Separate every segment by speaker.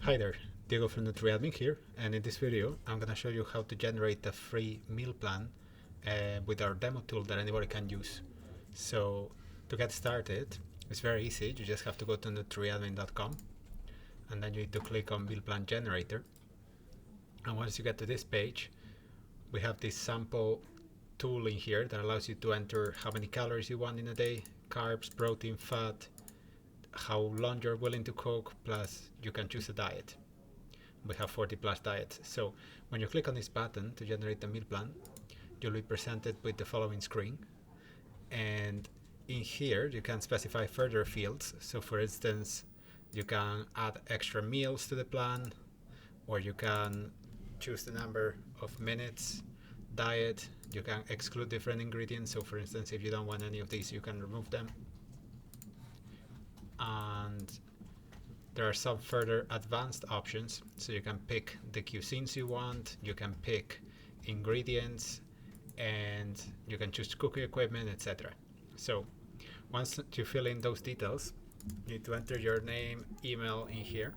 Speaker 1: Hi there, Diego from NutriAdmin here, and in this video I'm going to show you how to generate a free meal plan with our demo tool that anybody can use. So to get started, it's very easy. You just have to go to NutriAdmin.com and then you need to click on Meal Plan Generator. And once you get to this page, we have this sample tool in here that allows you to enter how many calories you want in a day, carbs, protein, fat, how long you're willing to cook, plus you can choose a diet. We have 40 plus diets. So when you click on this button to generate a meal plan, you'll be presented with the following screen. And in here, you can specify further fields. So for instance, you can add extra meals to the plan, or you can choose the number of minutes, diet, you can exclude different ingredients. So for instance, if you don't want any of these, you can remove them. And there are some further advanced options, so you can pick the cuisines you want, you can pick ingredients, and you can choose cooking equipment, etc. So once you fill in those details, you need to enter your name, email in here,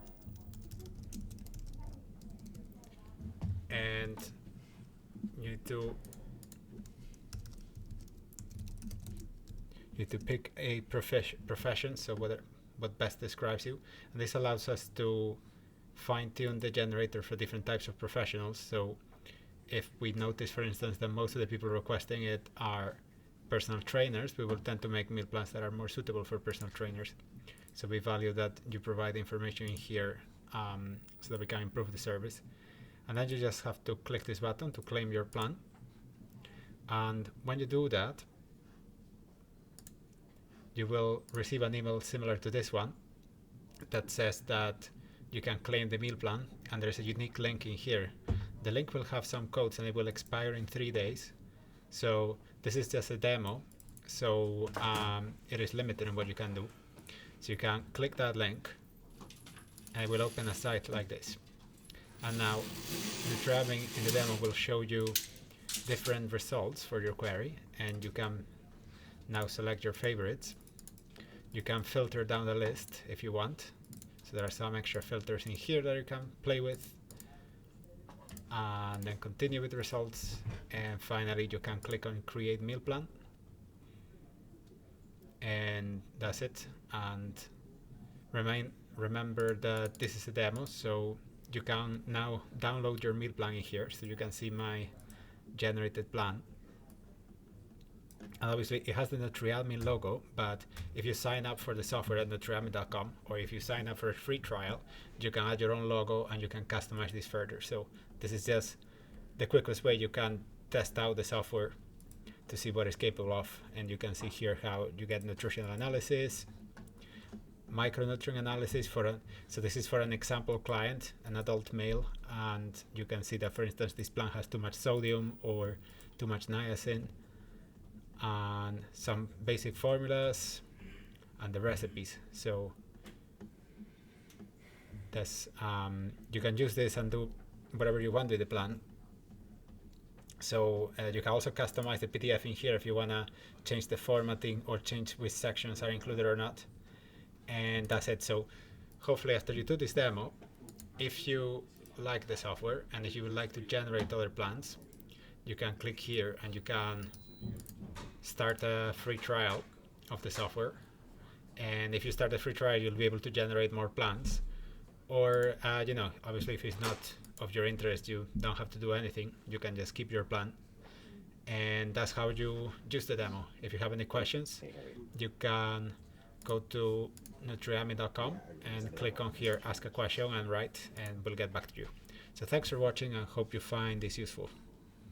Speaker 1: and you need to pick a profession, so what best describes you, and this allows us to fine-tune the generator for different types of professionals. So if we notice, for instance, that most of the people requesting it are personal trainers, we will tend to make meal plans that are more suitable for personal trainers. So we value that you provide information in here so that we can improve the service. And then you just have to click this button to claim your plan. And when you do that, you will receive an email similar to this one that says that you can claim the meal plan, and there's a unique link in here. The link will have some codes and it will expire in 3 days. So this is just a demo, so it is limited in what you can do. So you can click that link and it will open a site like this. And now NutriAdmin in the demo will show you different results for your query, and you can now select your favorites. You can filter down the list if you want. So there are some extra filters in here that you can play with. And then continue with the results. And finally, you can click on Create Meal Plan. And that's it. And remember that this is a demo, so you can now download your meal plan in here, so you can see my generated plan. And obviously it has the NutriAdmin logo, but if you sign up for the software at NutriAdmin.com, or if you sign up for a free trial, you can add your own logo and you can customize this further. So this is just the quickest way you can test out the software to see what it's capable of. And you can see here how you get nutritional analysis, micronutrient analysis so this is for an example client, an adult male, and you can see that, for instance, this plan has too much sodium or too much niacin, and some basic formulas and the recipes. So that's you can use this and do whatever you want with the plan. So you can also customize the PDF in here if you want to change the formatting or change which sections are included or not. And that's it. So hopefully after you do this demo, if you like the software and if you would like to generate other plans, you can click here and you can start a free trial of the software. And if you start a free trial, you'll be able to generate more plans. Or obviously if it's not of your interest, you don't have to do anything. You can just keep your plan. And that's how you use the demo. If you have any questions, you can go to NutriAdmin.com and click on here, ask a question and write, and we'll get back to you. So thanks for watching, and hope you find this useful.